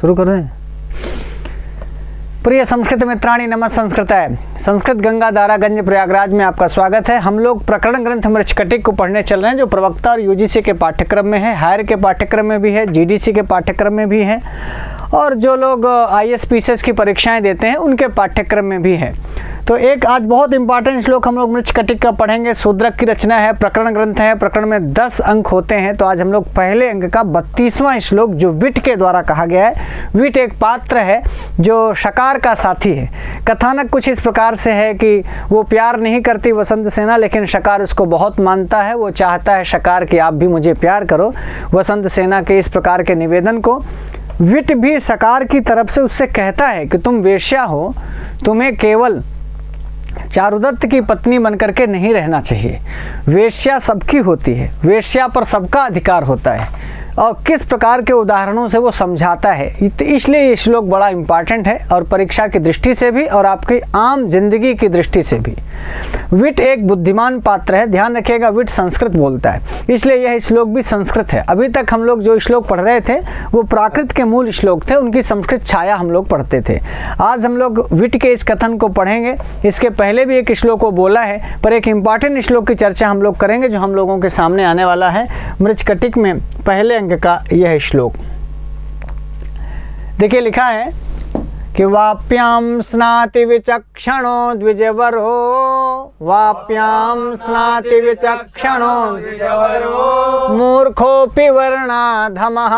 शुरू कर रहे हैं। प्रिय संस्कृत मित्राणी नमः संस्कृताय। संस्कृत गंगा दारागंज प्रयागराज में आपका स्वागत है। हम लोग प्रकरण ग्रंथ मृच्छकटिक को पढ़ने चल रहे हैं, जो प्रवक्ता और यूजीसी के पाठ्यक्रम में है, हायर के पाठ्यक्रम में भी है, जीडीसी के पाठ्यक्रम में भी है, और जो लोग आईएएस पीसीएस की परीक्षाएं देते हैं उनके पाठ्यक्रम में भी है। तो एक आज बहुत इंपॉर्टेंट श्लोक हम लोग मृच्छकटिक का पढ़ेंगे। शूद्रक की रचना है, प्रकरण ग्रंथ है, प्रकरण में 10 अंक होते हैं। तो आज हम लोग पहले अंक का 32वां श्लोक जो विट के द्वारा कहा गया है। विट एक पात्र है जो शकार का साथी है। कथानक कुछ इस प्रकार से है कि वो प्यार नहीं करती वसंत सेना, लेकिन शकार उसको बहुत मानता है। वो चाहता है शकार कि आप भी मुझे प्यार करो। वसंत सेना के इस प्रकार के निवेदन को विट भी शकार की तरफ से उससे कहता है कि तुम वेश्या हो, तुम्हें केवल चारुदत्त की पत्नी बनकर के नहीं रहना चाहिए। वेश्या सबकी होती है, वेश्या पर सबका अधिकार होता है। और किस प्रकार के उदाहरणों से वो समझाता है, इसलिए ये श्लोक बड़ा इम्पॉर्टेंट है, और परीक्षा की दृष्टि से भी और आपकी आम जिंदगी की दृष्टि से भी। विट एक बुद्धिमान पात्र है। ध्यान रखिएगा, विट संस्कृत बोलता है, इसलिए यह श्लोक भी संस्कृत है। अभी तक हम लोग जो श्लोक पढ़ रहे थे वो प्राकृत के मूल श्लोक थे, उनकी संस्कृत छाया हम लोग पढ़ते थे। आज हम लोग विट के इस कथन को पढ़ेंगे। इसके पहले भी एक श्लोक को बोला है, पर एक इम्पॉर्टेंट श्लोक की चर्चा हम लोग करेंगे जो हम लोगों के सामने आने वाला है मृच्छकटिक में पहले अंक का यह श्लोक। देखिए लिखा है कि वाप्याम स्नाति विचक्षणो द्विजवरो, वाप्याम स्नाति विचक्षणो द्विजवरो, मूर्खोऽपि वर्णाधमः,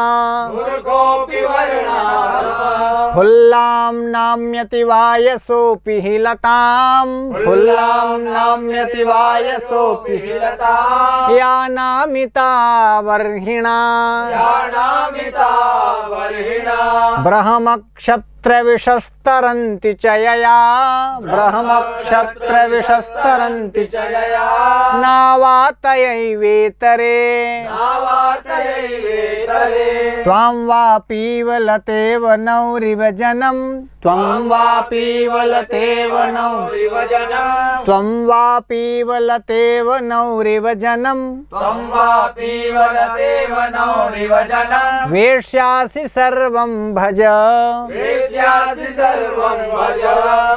फुल्लां नाम्यति वायसोऽपि हि लतां, फुल्लां नाम्यति वायसोऽपि हि लतां, यानामिता वर्हिणा, ब्रह्मक्षत्रविशस्तरन्ति च यया, ब्रह्मक्षत्रविशस्तरन्ति च यया, नावातयैवेतरे, त्वां वापीव लतेव नौरिव जनम्, त्वं वापीव लतेव नौरिव जनम्, त्वं वापीव लतेव नौरिव जनम्, त्वं वापीव लतेव नौरिव जनम्, वेश्यासि सर्वं भज, वेश्यासि सर्वं भज।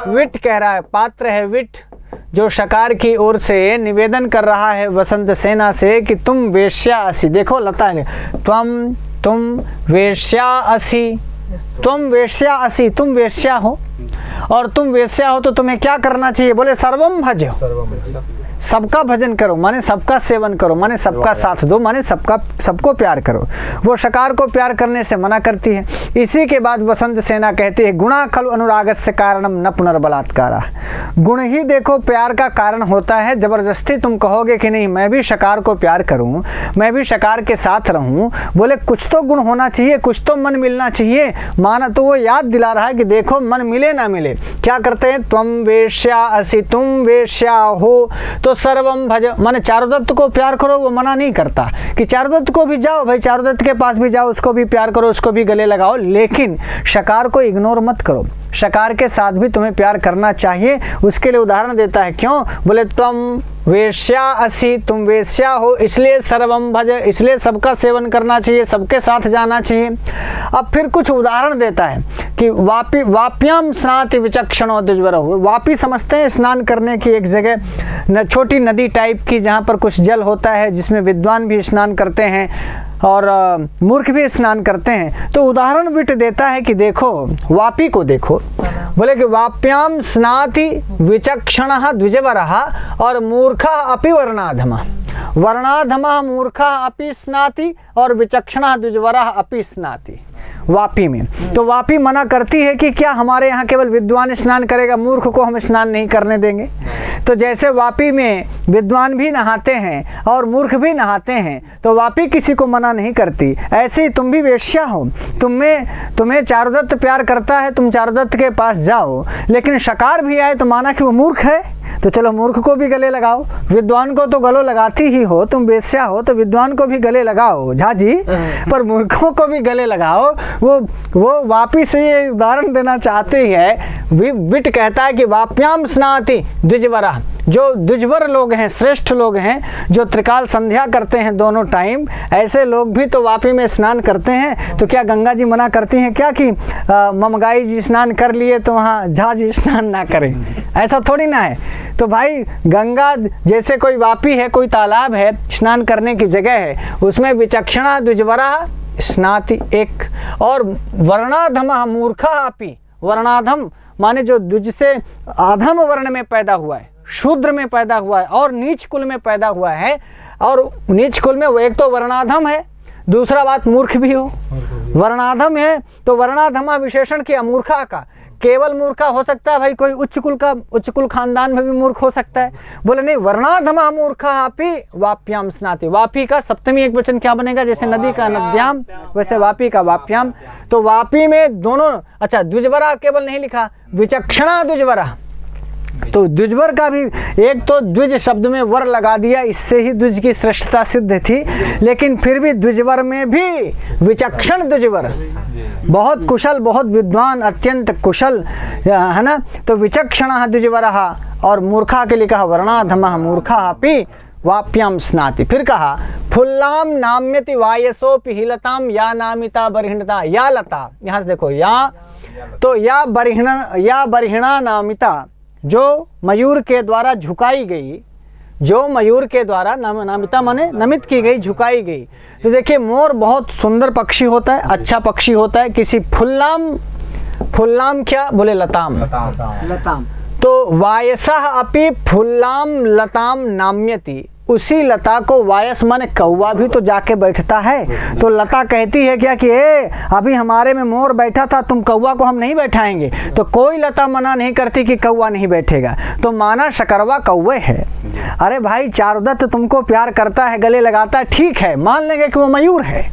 विट कह रहा है, पात्र है विट, जो शकार की ओर से निवेदन कर रहा है वसंत सेना से कि तुम वेश्या असी। देखो लता है, तुम वेश्या असी, तुम वेश्या असी, तुम वेश्या हो, और तुम वेश्या हो तो तुम्हें क्या करना चाहिए? बोले सर्वम भजो, सबका भजन करो, माने सबका सेवन करो, माने सबका साथ दो, माने सबको प्यार करो। वो शकार को प्यार करने से मना करती है। इसी के बाद वसंत सेना कहती है गुणा खलु अनुरागस्य कारणम न पुनर्बलात्कारा। गुण ही देखो प्यार का कारण होता है। जबरदस्ती तुम कहोगे कि नहीं मैं भी शकार को प्यार करूं, मैं भी शकार के साथ रहूं, बोले कुछ तो गुण होना चाहिए, कुछ तो मन मिलना चाहिए। माना तो वो याद दिला रहा है कि देखो मन मिले ना मिले क्या करते हैं, तुम वेश्या असी, तुम वेश्या हो तो सर्वम भज, माने चारुदत्त को प्यार करो। वो मना नहीं करता कि चारुदत्त को भी जाओ, भाई चारुदत्त के पास भी जाओ, उसको भी प्यार करो, उसको भी गले लगाओ, लेकिन शकार को इग्नोर मत करो। शकार के साथ भी तुम्हें प्यार करना चाहिए। उसके लिए उदाहरण देता है, क्यों? बोले तुम वेश्या असी, तुम वेश्या हो, इसलिए सर्वम भज, इसलिए सबका सेवन करना चाहिए, सबके साथ जाना चाहिए। अब फिर कुछ उदाहरण देता है कि वाप्याम स्नाति विचक्षणो द्विजवरो। वापी समझते हैं स्नान करने की एक जगह, छोटी नदी टाइप की, जहाँ पर कुछ जल होता है, जिसमें विद्वान भी स्नान करते हैं और मूर्ख भी स्नान करते हैं। तो उदाहरण विट देता है कि देखो वापी को देखो, बोले कि वाप्याम स्नाति विचक्षणः द्विजवरः और मूर्खः अपि वर्णाधमः, वर्णाधमः मूर्खः अपि स्नाति और विचक्षणः द्विजवरः अपि स्नाति। वापी में तो वापी मना करती है कि क्या हमारे यहाँ केवल विद्वान स्नान करेगा, मूर्ख को हम स्नान नहीं करने देंगे। तो जैसे वापी में विद्वान भी नहाते हैं और मूर्ख भी नहाते हैं, तो वापी किसी को मना नहीं करती। ऐसे ही तुम भी वेश्या हो, तुम्हें चारुदत्त प्यार करता है, तुम चारुदत्त के पास जाओ, लेकिन शकार भी आए तो माना कि वो मूर्ख है, तो चलो मूर्ख को भी गले लगाओ। विद्वान को तो गलो लगाती ही हो, तुम वेश्या हो तो विद्वान को भी गले लगाओ झाजी, पर मूर्खों को भी गले लगाओ। वो वापिस ये उदाहरण देना चाहते हैं। विट कहता है कि वाप्याम स्नाति द्विजवरः, जो द्विजवर लोग हैं, श्रेष्ठ लोग हैं, जो त्रिकाल संध्या करते हैं दोनों टाइम, ऐसे लोग भी तो वापी में स्नान करते हैं। तो क्या गंगा जी मना करती हैं क्या कि ममगाई जी स्नान कर लिए तो वहाँ झा जी स्नान ना करें? ऐसा थोड़ी ना है। तो भाई गंगा जैसे कोई वापी है, कोई तालाब है, स्नान करने की जगह है, उसमें विचक्षणा द्विजवरा स्नाति एक, और वर्णाधम मूर्खा अपि, वर्णाधम माने जो द्विज से अधम वर्ण में पैदा हुआ है, शूद्र में पैदा हुआ है और नीच कुल में पैदा हुआ है, और नीच कुल में वो एक तो वर्णाधम है, दूसरा बात मूर्ख भी हो। वर्णाधम है तो वर्णाधमा विशेषण किया मूर्खा का, केवल मूर्खा हो सकता है भाई, कोई उच्च कुल खानदान में भी मूर्ख हो सकता है। बोले नहीं, वर्णाधमा मूर्खा अपि वाप्याम स्नाति। वापी का सप्तमी एक वचन क्या बनेगा? जैसे नदी का नद्याम, वैसे वापी का वाप्याम। तो वापी में दोनों, अच्छा द्विजवरा केवल नहीं लिखा, विचक्षणा द्विजवरा। तो द्विजवर का भी, एक तो द्विज शब्द में वर लगा दिया, इससे ही द्विज की श्रेष्ठता सिद्ध थी, लेकिन फिर भी द्विजवर में भी विचक्षण द्विजवर, बहुत कुशल, बहुत विद्वान, अत्यंत कुशल, है ना। तो विचक्षण द्विजवरः, और मूर्खा के लिए कहा वर्णाधमः मूर्खा अपि वाप्याम स्नाति। फिर कहा फुल्लाम नाम्यति वायसोपि हिलताम या नामिता बर्हिणता। या लता, यहाँ से देखो या, तो या बर्हिणा नामिता, जो मयूर के द्वारा झुकाई गई, जो मयूर के द्वारा नामिता माने नमित की गई, झुकाई गई। तो देखिए मोर बहुत सुंदर पक्षी होता है, अच्छा पक्षी होता है। किसी फुल्लाम क्या बोले? लताम। तो वायसः अपि फुल्लाम लताम नाम्यति, उसी लता को वायस माने कौवा भी तो जाके बैठता है। तो लता कहती है क्या कि अभी हमारे में मोर बैठा था, तुम कौवा को हम नहीं बैठाएंगे। तो कोई लता मना नहीं करती कि कौवा नहीं बैठेगा। तो माना शकरवा कौवे है। अरे भाई चारुदत्त तुमको प्यार करता है, गले लगाता है, ठीक है, मान लेंगे कि वो मयूर है,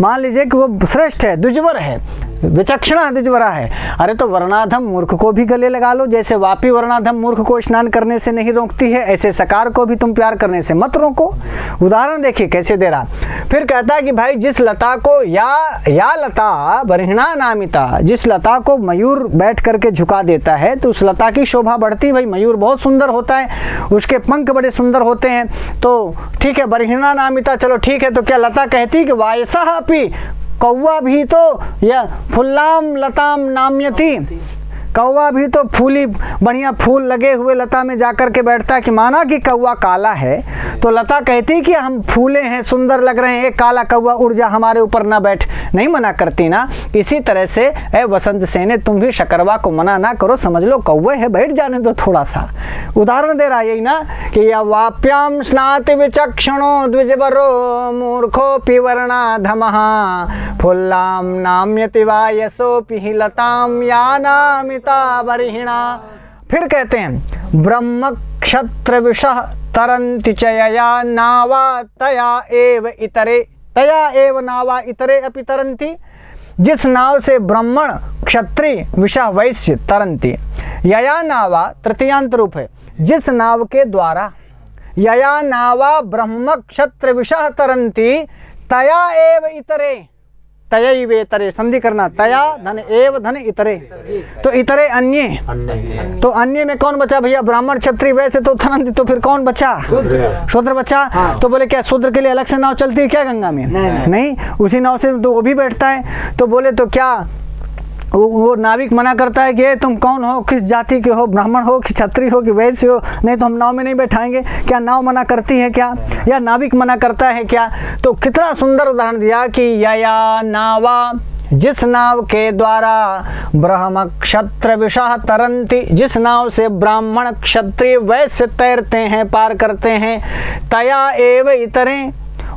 मान लीजिए कि वो श्रेष्ठ है, द्विजवर है, विचक्षणा द्विजवरा है। अरे तो वर्णाधम मूर्ख को भी गले लगा लो। जैसे वापी वर्णाधम मूर्ख को स्नान करने से नहीं रोकती है, ऐसे सकार को भी तुम प्यार करने से मत रोको। उदाहरण देखिए कैसे दे रहा। फिर कहता है कि भाई जिस लता को या लता बर्हिणा नामिता, जिस लता को मयूर बैठ करके झुका देता है तो उस लता की शोभा बढ़ती। भाई मयूर बहुत सुंदर होता है, उसके पंख बड़े सुंदर होते हैं। तो ठीक है, बर्हिणा नामिता, चलो ठीक है। तो क्या लता कहती कि वायसः अपि, कौवा भी तो, या फुल्लाम लताम नाम्यति, कौवा भी तो फूली बढ़िया फूल लगे हुए लता में जाकर के बैठता है। कि माना कि कौवा काला है तो लता कहती कि हम फूले हैं, सुंदर लग रहे हैं, एक काला कौवा उड़ जा, हमारे ऊपर ना बैठ, नहीं मना करती ना। इसी तरह से ए वसंत सेने, तुम भी शकरवा को मना ना करो, समझ लो कौवे है, बैठ जाने दो थोड़ा सा। उदाहरण दे रहा यही ना कि या वाप्याम स्नाति विचक्षणो द्विजवरो मूर्खोऽपि वर्णाधमः फुल्लाम नाम्यति वायसोऽपि लताम या नामिता बर्हिणा। फिर कहते हैं ब्रह्म क्षत्र विषः तरन्ति च यया नावा तया एव इतरे, तया एव नावा इतरे अपि तरन्ति। जिस नाव से ब्राह्मण क्षत्रिय विषा वैश्य तरंती, यया नावा तृतीयांत रूप है, जिस नाव के द्वारा, यया नावा ब्रह्म क्षत्र विषा तरंती तया एव इतरे, तयैव इतरे संधि करना, तया धन एव धन इतरे। तो इतरे अन्य, तो अन्य में कौन बचा भैया? ब्राह्मण क्षत्रिय वैश्य तो तरंती, तो फिर कौन बचा? शूद्र बचा। हाँ। तो बोले क्या शूद्र के लिए अलग से नाव चलती है क्या गंगा में? नहीं, उसी नाव से तो वो भी बैठता है। तो बोले तो क्या वो नाविक मना करता है कि तुम कौन हो, किस जाति के हो, ब्राह्मण हो कि क्षत्रिय हो कि वैश्य हो, नहीं तो हम नाव में नहीं बैठाएंगे? क्या नाव मना करती है क्या, या नाविक मना करता है क्या? तो कितना सुंदर उदाहरण दिया कि यया नावा, जिस नाव के द्वारा ब्रह्म क्षत्र विषा तरंती, जिस नाव से ब्राह्मण क्षत्रिय वैश्य तैरते हैं, पार करते हैं, तया एव इतरे,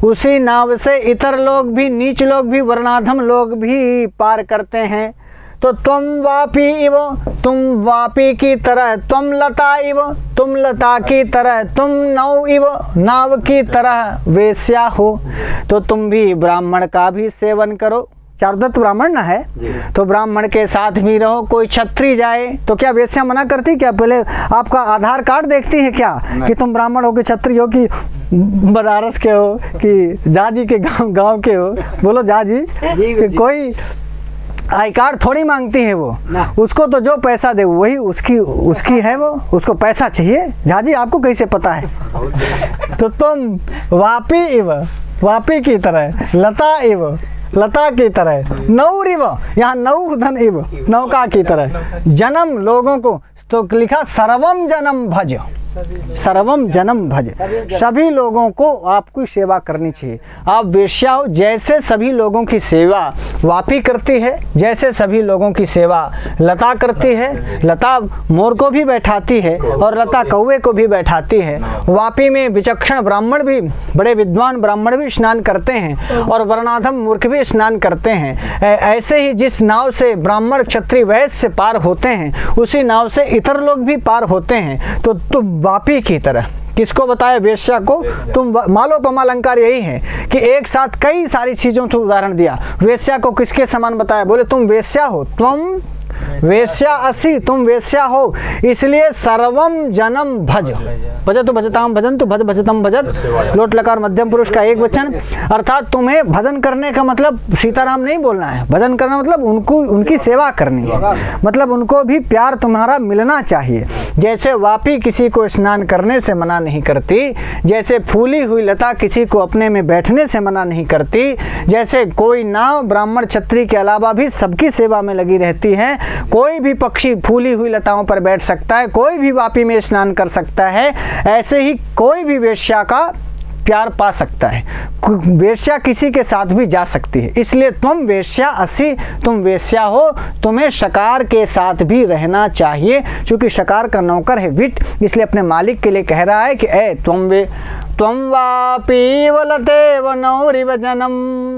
उसी नाव से इतर लोग भी, नीच लोग भी, वर्णाधम लोग भी पार करते हैं। तो तुम वापी इव, तुम वापी की तरह, तुम लता इव, तुम लता की तरह, तुम नौ इव, नाव की तरह वेश्या हो। तो तुम भी ब्राह्मण का भी सेवन करो। चारुदत्त ब्राह्मण ना है तो ब्राह्मण के साथ भी रहो। कोई क्षत्रिय जाए तो क्या वेश्या मना करती क्या? पहले आपका आधार कार्ड देखती है क्या कि तुम ब्राह्मण हो कि क्षत्रिय हो कि बनारस के हो कि जाजी के गांव के हो? बोलो जाजी कि कोई आई कार्ड थोड़ी मांगती है वो, उसको तो जो पैसा दे वही उसकी है, वो उसको पैसा चाहिए। झाजी आपको कैसे पता है? तो तुम वापी इव, वापी की तरह, लता इव, लता की तरह, नौर इव, यहाँ नौधन इव, नौका की तरह, जन्म लोगों को, तो लिखा सर्वम जन्म भज, सर्वम जन्म भज, सभी लोगों को आपकी सेवा करनी चाहिए। आप वेश्या हो, जैसे सभी लोगों की सेवा वापी करती है, जैसे सभी लोगों की सेवा लता करती है, लता मोर को भी बैठाती है और लता कौवे को भी बैठाती है। वापी में विचक्षण ब्राह्मण भी, बड़े विद्वान ब्राह्मण भी स्नान करते हैं और वर्णाधम मूर्ख भी स्नान करते हैं। ऐसे ही जिस नाव से ब्राह्मण क्षत्रिय वैश्य पार होते हैं, उसी नाव से इतर लोग भी पार होते हैं। तो तुम वापी की तरह, किसको बताया? वेश्या को। तुम मालोपमा अलंकार यही है कि एक साथ कई सारी चीजों का उदाहरण दिया। वेश्या को किसके समान बताया? बोले तुम वेश्या हो, तुम वेश्या असी, तुम वेश्या हो, इसलिए सर्वम जन्म भज, भजतु भजताम भजन्तु, भज भजतम भजत, लोट लकार मध्यम पुरुष का एक वचन। अर्थात तुम्हें भजन करने का मतलब सीताराम नहीं बोलना है, भजन करना मतलब उनकी सेवा करनी है, मतलब उनको भी प्यार तुम्हारा मिलना चाहिए। जैसे वापी किसी को स्नान करने से मना नहीं करती, जैसे फूली हुई लता किसी को अपने में बैठने से मना नहीं करती, जैसे कोई नाव ब्राह्मण क्षत्रिय के अलावा भी सबकी सेवा में लगी रहती है, कोई भी पक्षी फूली हुई लताओं पर बैठ सकता है, कोई भी वापी में स्नान कर सकता है, ऐसे ही कोई भी वेश्या का प्यार पा सकता है, वेश्या किसी के साथ भी जा सकती है। इसलिए तुम वेश्या असी, तुम वेश्या हो, तुम्हें शकार के साथ भी रहना चाहिए। क्योंकि शकार का नौकर है विट, इसलिए अपने मालिक के लिए कह रहा है कि ए त्वं वापी वलतेव नौरिव जनम,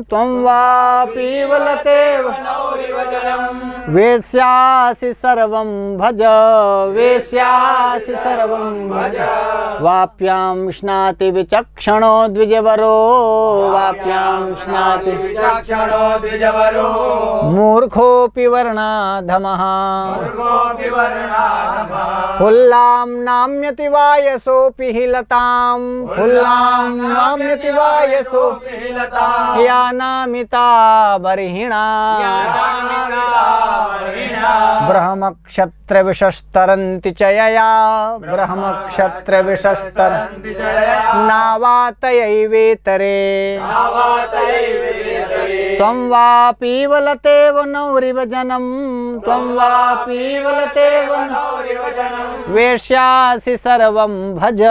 त्वं वापी वलतेव नौरिव जनम, वेश्यासि सर्वं भज, वेश्यासि सर्वं भज, वाप्यां स्नाति विचक्षणो द्विजवरो, वाप्यां स्नाति विचक्षणो द्विजवरो, मूर्खोऽपि वर्णाधमः, मूर्खोऽपि वर्णाधमः, हुल्लां नाम्यति वायसोऽपि हि लतां, हुल्लां नाम्यति वायसोऽपि हि लतां, या नामिता बर्हिणा, ब्रह्मक्षत्र विशस्तरन्ति च यया, ब्रह्मक्षत्र विशस्तरन्ति च यया, नावातयैवेतरे, त्वं वापि वलतेव नौरिव जनम, त्वं वापि वलतेव नौरिव जनम, वेश्यासि सर्वं भज,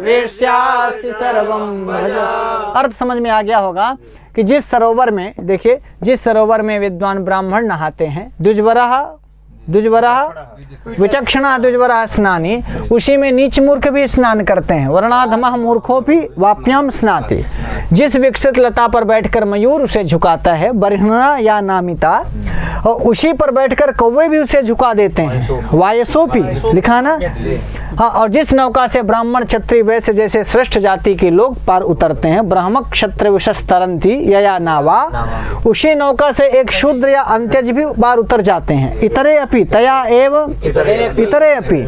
वेश्यासि सर्वं भज। अर्थ समझ में आ गया होगा कि जिस सरोवर में, देखिए जिस सरोवर में विद्वान ब्राह्मण नहाते हैं, द्विजवरः विचक्षणा द्विजवरः स्नानी, उसी में नीच मूर्ख भी स्नान करते हैं। वर्णाधमः मूर्खों भी वाप्याम स्नाति, जिस विकसित लता पर बैठकर मयूर उसे झुकाता है, बर्हिणा या नामिता, और उसी पर बैठकर कौवे भी उसे झुका देते हैं, वायसोपी लिखा ना। हाँ, और जिस नौका से ब्राह्मण क्षत्रिय वैश्य जैसे श्रेष्ठ जाति के लोग पार उतरते हैं, ब्राह्मण क्षत्रिय विशस्तरन्ति यया नावा, उसी नौका से एक शूद्र या अंत्यज भी पार उतर जाते हैं। इतरे अपि तया एव इतरे अपि,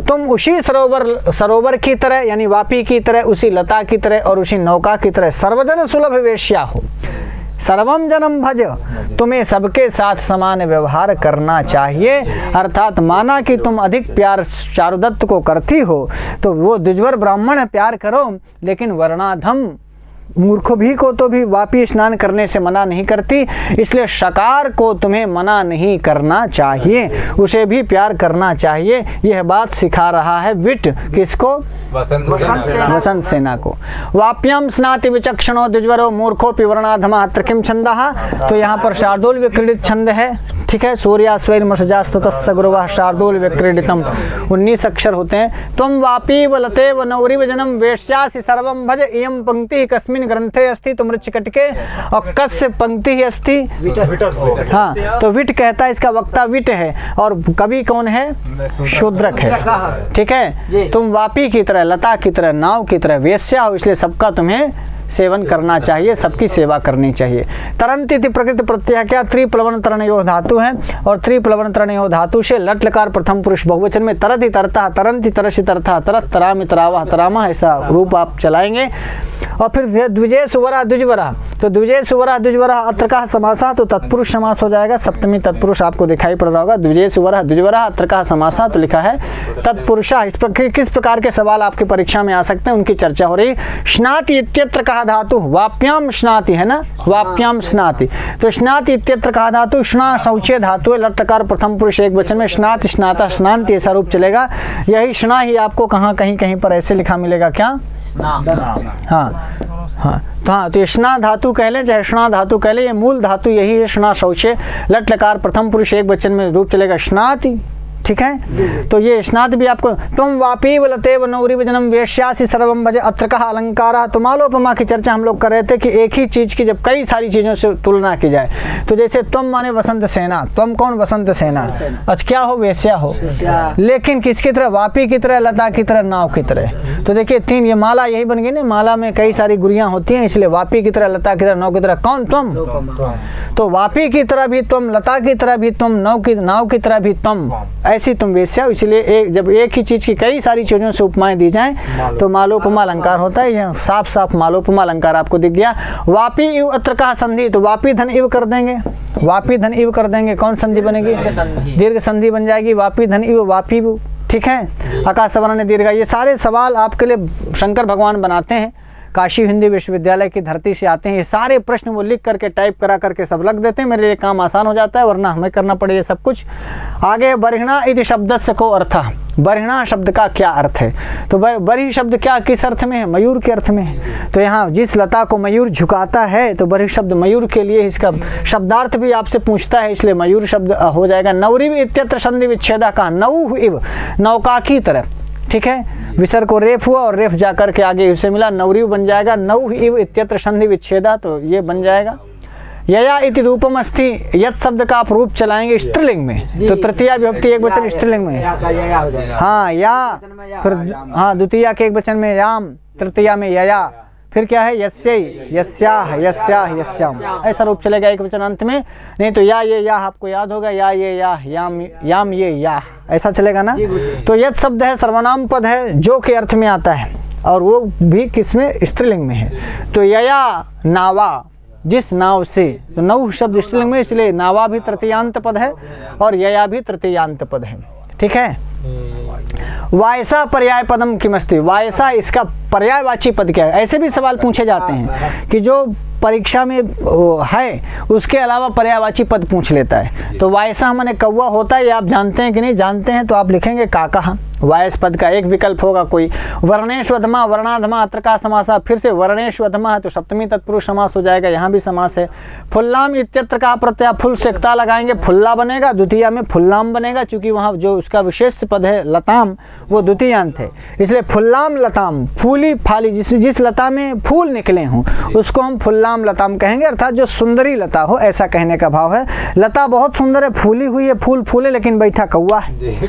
तुम उसी सरोवर की तरह यानी वापी की तरह, उसी लता की तरह और उसी नौका की तरह सर्वजन सुलभ वेश्या हो, सर्वम जनम भज, तुम्हें सबके साथ समान व्यवहार करना चाहिए। अर्थात माना कि तुम अधिक प्यार चारुदत्त को करती हो तो वो द्विजवर ब्राह्मण प्यार करो, लेकिन वर्णाधम मूर्ख भी को तो भी वापी स्नान करने से मना नहीं करती, इसलिए शकार को तुम्हें मना नहीं करना चाहिए, उसे भी प्यार करना चाहिए। यह बात सिखा रहा है विट, किसको? वसंत सेना को। वाप्यम स्नाति विचक्षणो द्विजवरो मूर्खोऽपि वर्णाधमः, अत्र किम छंदः? तो यहाँ पर शार्दूल विक्रीडित छंद है, ठीक है। सूर्यास्वैर्मर्षजास्ततस्य गुरुवः शार्दूल विक्रीडितम, 19 अक्षर होते हैं। त्वं वापी वलतेव नौरिव जनम, वेश्यासि सर्वं भज, इयं पंक्ति कस्मिन् ग्रंथे अस्ति? तो मृच्छकटिके। और कस्य पंक्ति ही अस्ति? हाँ, तो विट कहता है, इसका वक्ता विट है और कवि कौन है? शूद्रक है, ठीक है। तुम वापी की तरह, लता की तरह, नाव की तरह वेश्या हो, इसलिए सबका तुम्हें सेवन करना चाहिए, सबकी सेवा करनी चाहिए। तरंत इति प्रकृति प्रत्यय क्या त्रिप्लवन तरणयो धातु है, और त्रिप्लवन तरणयो धातु से लट लकार प्रथम पुरुष बहुवचन में तरति तरता तरंति तरसि तरथा तरत तरामि तरावह तरामा ऐसा रूप आप चलाएंगे। और फिर द्विजय सुवरा द्विजवरा, तो द्विजय सुवरा द्विजवरा अत्र का समासा तो तत्पुरुष समास हो जाएगा, सप्तमी तत्पुरुष आपको दिखाई पड़ रहा होगा। द्विजय सुवरा द्विजवरा अत्र का समासा तो लिखा है तत्पुरुषा। किस प्रकार के सवाल आपकी परीक्षा में आ सकते हैं उनकी चर्चा हो रही। स्नाति इत्यत्र कहा धातु वाप्याम स्नाति है ना, वाप्याम स्नाति, तो स्नाति इत्यत्र कहा धातु स्ना शौचे धातु है, लट्टकार प्रथम पुरुष एक वचन में स्नाति स्नाता स्नांति ऐसा रूप चलेगा। यही स्ना ही आपको कहाँ कहीं कहीं पर ऐसे लिखा मिलेगा क्या, हाँ तो स्ना धातु कह ले चाहे स्ना धातु कह ले, ये मूल धातु यही है स्ना शौचे, लट लकार प्रथम पुरुष एक वचन में रूप चलेगा स्नाति। ठीक है, तो ये स्नात भी आपको तुम वापी वलते नौरी वजनम वेश्यासी सर्वम भजे अत्र कहा अलंकारा। तो मालोपमा की चर्चा हम लोग कर रहे थे कि एक ही चीज की जब कई सारी चीजों से तुलना की जाए, तो जैसे तुम माने वसंत सेना, तुम कौन वसंत सेना, अच्छा क्या हो वेश्या हो, लेकिन किसकी तरह, वापी की तरह, लता की तरह, नाव की तरह। तो देखिए तीन, ये माला यही बन गई ना, माला में कई सारी गुड़ियां होती हैं, इसलिए वापी की तरह, लता की तरह, नाव की तरह। कौन तुम, तो वापी की तरह भी तुम, लता की तरह भी तुम, नाव की तरह भी तुम, ऐसी तुम वेश्या। इसलिए जब एक ही चीज की कई सारी चीजों से उपमाएं दी जाएं तो मालोपमा अलंकार होता है। यह साफ साफ मालोपमा अलंकार आपको दिख गया। वापी इव अत्र का संधि, तो वापी धन इव कर देंगे, वापी धन इव कर देंगे, कौन संधि बनेगी, दीर्घ संधि बन जाएगी, वापी धन इव वापी। ठीक है, आकाश वर्ण दीर्घ। ये सारे सवाल आपके लिए शंकर भगवान बनाते हैं, काशी हिंदी विश्वविद्यालय की धरती से आते हैं। ये सारे प्रश्न वो लिख करके टाइप करा करके सब रख देते हैं, मेरे लिए काम आसान हो जाता है, वरना हमें करना पड़े ये सब कुछ। आगे बर्हिणा इति शब्दस्य को अर्थ, बर्हिणा शब्द का क्या अर्थ है, तो बर्हि शब्द क्या किस अर्थ में है, मयूर के अर्थ में है। तो यहाँ जिस लता को मयूर झुकाता है तो बर्हि शब्द मयूर के लिए, इसका शब्दार्थ भी आपसे पूछता है, इसलिए मयूर शब्द हो जाएगा। नौरिव इत्यत्र संधि विच्छेदा का, नौ इव नौका की तरह। ठीक है, विसर्ग को रेफ हुआ और रेफ जाकर के आगे इसे मिला, नौरिव बन जाएगा। नौ इव इत्यत्र संधि विच्छेदा, तो ये बन जाएगा। यया इति रूपम अस्ति, यत शब्द का आप रूप चलाएंगे स्त्रीलिंग में, तो तृतीया विभक्ति एक वचन स्त्रीलिंग में, हाँ या, फिर हाँ द्वितीया के एक वचन में याम, तृतीया में यया, फिर क्या है यस्यै यस्याह यस्याह यस्याम, ऐसा रूप चलेगा एक वचन अंत में। नहीं तो या ये या आपको याद होगा, या ये या, याम याम ये या, ऐसा चलेगा ना। तो यत शब्द है सर्वनाम पद है जो के अर्थ में आता है, और वो भी किसमें, स्त्रीलिंग में है। तो यया नावा, जिस नाव से, तो नौ शब्द स्त्रीलिंग में, इसलिए नावा भी तृतीयांत पद है और यया भी तृतीयांत पद है। ठीक है, वायसा पर्याय पदम किमस्ति, वायसा इसका पर्यायवाची पद क्या है। ऐसे भी सवाल पूछे जाते हैं कि जो परीक्षा में है उसके अलावा पर्यायवाची पद पूछ लेता है। तो वायसा माने कौवा होता है, ये आप जानते हैं कि नहीं जानते हैं, तो आप लिखेंगे काका। वायस पद का एक विकल्प होगा कोई। वर्णेश्वधमा वर्णाधमा अत्र का समास, फिर से वर्णेश्वधमा है तो सप्तमी तत्पुरुष समास हो जाएगा, यहाँ भी समास है। फुल्लाम इत्यत्र का प्रत्यय, फुल से ता लगाएंगे फुल्ला बनेगा, द्वितीया में फुल्लाम बनेगा, क्योंकि वहाँ जो उसका विशेष पद है लताम वो द्वितीयांत है, इसलिए फुल्लाम लताम, फूली फाली, जिस लता में फूल निकले हों उसको हम फुल्लाम लताम कहेंगे, अर्थात जो सुंदरी लता हो, ऐसा कहने का भाव है। लता बहुत सुंदर है, फूली हुई है, फूल फूले, लेकिन बैठा कौवा है।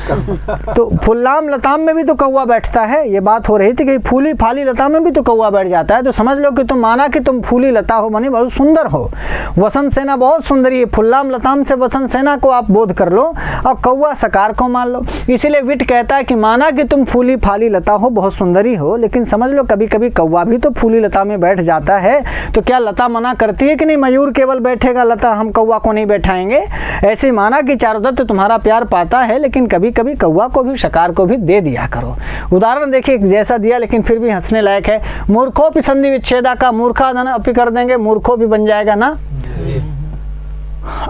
तो फुल्लाम लताम में भी तो कौवा बैठता है, ये बात हो रही थी कि फूली फाली लता में भी तो कौवा बैठ जाता है। तो समझ लो कि तुम माना कि तुम फूली लता हो, मानी बहुत सुंदर हो, वसंत सेना बहुत सुंदरी है, फुल्लाम लताम से वसंत सेना को आप बोध कर लो और कौवा सकार को मान लो। इसीलिए विट कहता है कि माना कि तुम फूली फाली लता हो, बहुत सुंदरी हो, लेकिन समझ लो कभी कभी कौवा भी तो फूली लता में बैठ जाता है। तो क्या लता मना करती है कि नहीं मयूर केवल बैठेगा, लता हम कौवा को नहीं बैठाएंगे? ऐसे माना कि चारुदत्त तुम्हारा प्यार पाता है, लेकिन कभी कभी कौवा को भी शकार को भी दे दिया करो। उदाहरण देखिए जैसा दिया, लेकिन फिर भी हंसने लायक है। मूर्खों की संधि विच्छेदा का मूर्खा धन अपी कर देंगे, मूर्खों भी बन जाएगा ना।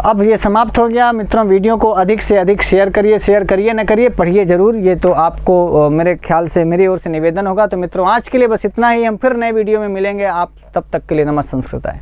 अब ये समाप्त हो गया मित्रों। वीडियो को अधिक से अधिक शेयर करिए न करिए, पढ़िए जरूर, ये तो आपको मेरे ख्याल से मेरी ओर से निवेदन होगा। तो मित्रों आज के लिए बस इतना ही, हम फिर नए वीडियो में मिलेंगे। आप तब तक के लिए नमस्ते संस्कृताय।